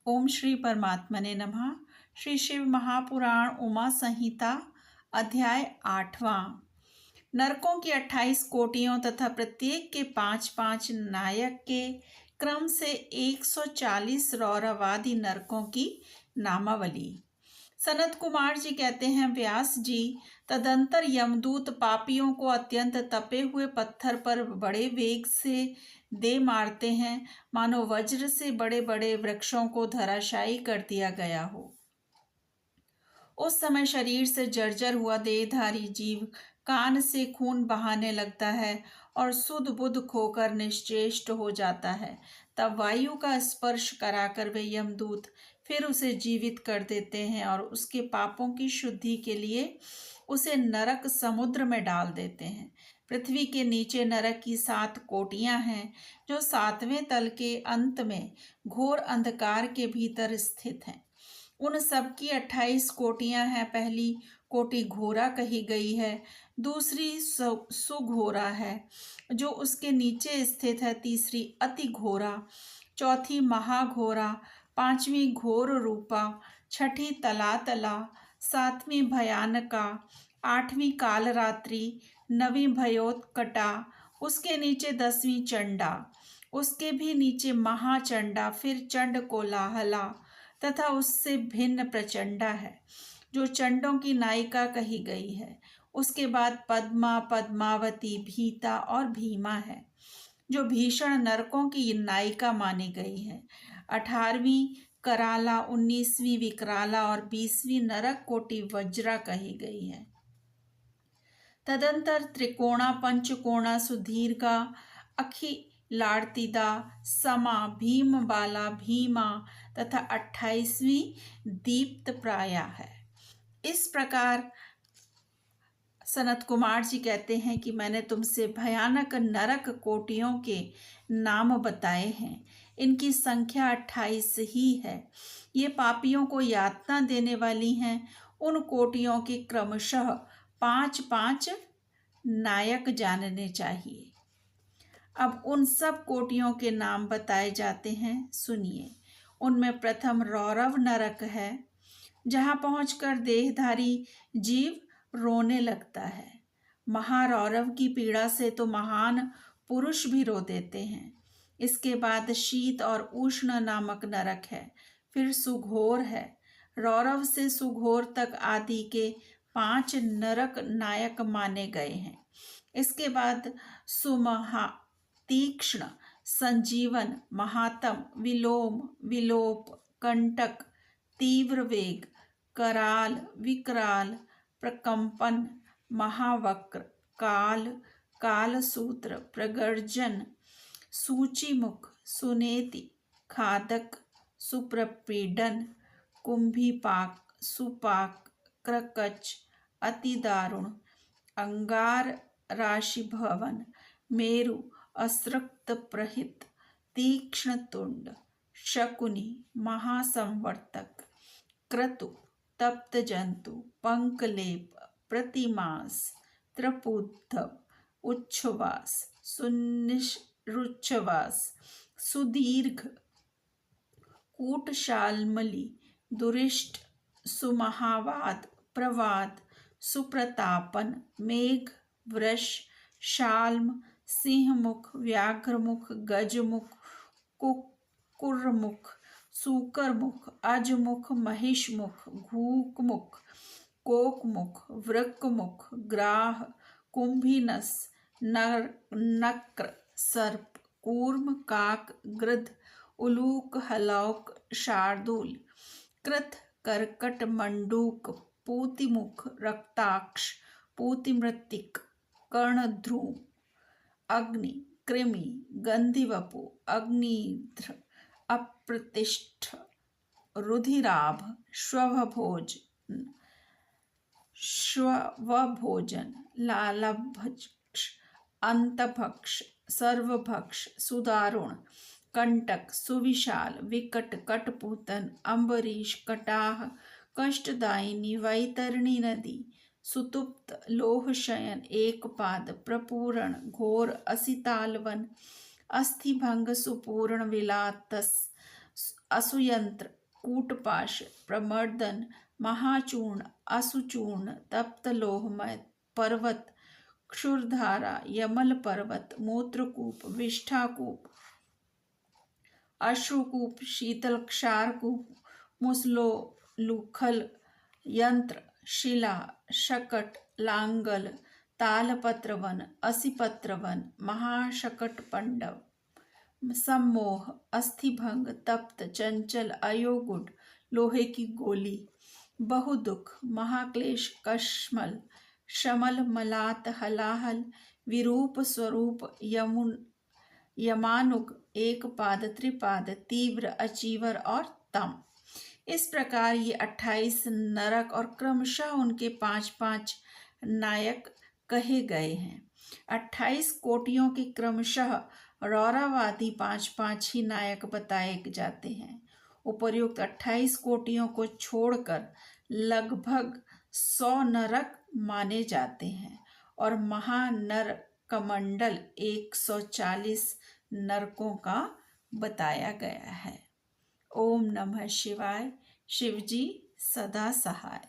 ओम श्री परमात्मने नमः। श्री शिव महापुराण उमा संहिता अध्याय 8वां। नरकों की 28 कोटियों तथा प्रत्येक के 5-5 नायक के क्रम से 140 रौरवादी नरकों की नामावली। सनत कुमार जी कहते हैं, व्यास जी, तदंतर यमदूत पापियों को अत्यंत तपे हुए पत्थर पर बड़े वेग से दे मारते हैं, मानो वज्र से बड़े बड़े वृक्षों को धराशायी कर दिया गया हो। उस समय शरीर से जर्जर हुआ देहधारी जीव कान से खून बहाने लगता है और सुध बुध खोकर निश्चेष्ट हो जाता है। तब वायु का स्पर्श कराकर वे यमदूत फिर उसे जीवित कर देते हैं और उसके पापों की शुद्धि के लिए उसे नरक समुद्र में डाल देते हैं। पृथ्वी के नीचे नरक की 7 कोटियां हैं, जो 7वें तल के अंत में घोर अंधकार के भीतर स्थित हैं। उन सब की 28 कोटियां हैं। पहली कोटि घोरा कही गई है, दूसरी सुघोरा है जो उसके नीचे स्थित है, तीसरी अति घोरा, चौथी महाघोरा, पांचवी घोर रूपा, छठी तलातला, सातवीं भयानका, आठवीं कालरात्रि, नवीं भयोत्कटा, उसके नीचे 10वीं चंडा, उसके भी नीचे महाचंडा, फिर चंड कोलाहला तथा उससे भिन्न प्रचंडा है, जो चंडों की नायिका कही गई है। उसके बाद पद्मा, पद्मावती, भीता और भीमा है, जो भीषण नरकों की नायिका मानी गई है। 18वीं कराला, 19वीं विकराला और 20वीं नरक कोटि वज्रा कही गई है। तदंतर त्रिकोणा, पंचकोणा, सुदीर्घा, अखिलार्तिदा, समा, भीमबाला, भीमा तथा 28वीं दीप्त प्राया है। इस प्रकार सनत कुमार जी कहते हैं कि मैंने तुमसे भयानक नरक कोटियों के नाम बताए हैं। इनकी संख्या 28 ही है। ये पापियों को यातना देने वाली हैं। उन कोटियों के क्रमशः 5-5 नायक जानने चाहिए। अब उन सब कोटियों के नाम बताए जाते हैं, सुनिए। उनमें प्रथम रौरव नरक है, जहाँ पहुंचकर देहधारी जीव रोने लगता है। महारौरव की पीड़ा से तो महान पुरुष भी रो देते हैं। इसके बाद शीत और उष्ण नामक नरक है, फिर सुघोर है। रौरव से सुघोर तक आदि के 5 नरक नायक माने गए हैं। इसके बाद सुमहा, तीक्ष्ण, संजीवन, महातम, विलोम, विलोप, कंटक, तीव्र वेग, कराल, विकराल, प्रकंपन, महावक्र, काल, कालसूत्र, प्रगर्जन, सूचिमुख, सुनेति, खादक, सुप्रपीडन, कुंभीपाक, सुपाक, क्रकच, अतिदारुण, अंगार, राशि भवन, मेरु, असृक्त प्रहित, तीक्ष्ण तुंड, शकुनी, महासंवर्तक, क्रतु, तप्त जंतु, पंकलेप, प्रतिमास, त्रपुद्धव, उच्छ्वास, सुनिरुच्छ्वास, सुदीर्घ, कूटशालमली, दुरिष्ट, सुमहावाद, प्रवाद, सुप्रतापन, मेघ, वृष, शाल्म, सिंहमुख, व्याघ्रमुख, गजमुख, कुक्कुरमुख, सूकरमुख, अजमुख, महिषमुख, घूकमुख, कोकमुख, वृकमुख, ग्राह, कुंभीनस, नक्र, सर्प, कूर्म, काक, गृध, उलूक, हलौक, शार्दूल, कृत, कर्कट, मंडूक, पूतिमुख, रक्ताक्ष, पूतिमृत्तिक, कर्णध्रुव, अग्नि, कृमि, गंधिवपु, अग्निध्र, अप्रतिष्ठ, रुधिराभ, श्वभोजन, लालभक्ष, अंतभक्ष, सर्वभक्ष, सुदारुण, कंटक, सुविशाल, विकट, कटपूतन, अम्बरीश, कटाह, कष्टदायिनी, वैतरणी नदी, सुतुप्त, लोहशयन, एकपाद, प्रपूरण, घोर, असितालवन, अस्थिभंग, सुपूर्ण, विलातस, असुयंत्र, कूटपाश, प्रमर्दन, महाचूर्ण, असुचूर्ण, तप्त लोहमय पर्वत, क्षुरधारा, यमल पर्वत, मूत्रकूप, विष्ठाकूप, अश्रुकूप, शीतल क्षारकूप, मुसलोलुखल, यंत्र, शिला, शकट, लांगल, तालपत्रवन, असिपत्रवन, महाशकट पंडव, सम्मोह, अस्थिभंग, तप्त, चंचल, अयोगुड, लोहे की गोली, बहुदुख, महाक्लेश, कश्मल, शमल, मलात, हलाहल, विरूप, स्वरूप, यमानुग, एक पाद, त्रिपाद, तीव्र, अचीवर और तम। इस प्रकार ये 28 नरक और क्रमशः उनके 5-5 नायक कहे गए हैं। 28 कोटियों के क्रमशः रौरावादी 5-5 ही नायक बताए जाते हैं। उपर्युक्त 28 कोटियों को छोड़कर लगभग 100 नरक माने जाते हैं और महानर कमंडल 140 नरकों का बताया गया है। ओम नमः शिवाय। शिवजी सदा सहाय।